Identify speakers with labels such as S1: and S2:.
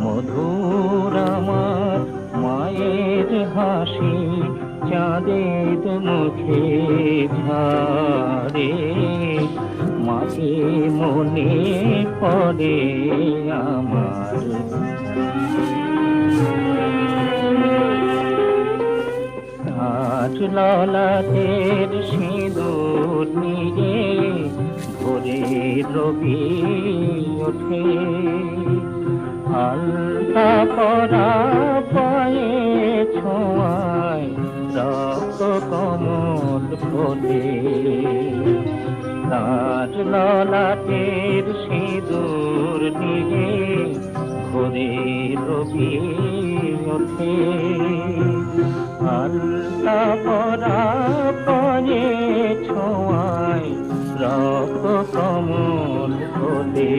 S1: মধুর আমার মায়ের হাসি চাঁদের মুখে ঝরে, মাকে মনে পড়ে আমার। আজ ললাটের সিঁদুর নিয়ে ভোরে রবি ওঠে, আলতা পরা পায়ে ছোঁয়ায় রক্ত কমল ফোটে। তার ললাটের সিঁদুর নিয়ে ভোরে রবি ওঠে, আলতা পরা পায়ে ছোঁয়ায় রক্ত কমল ফোটে।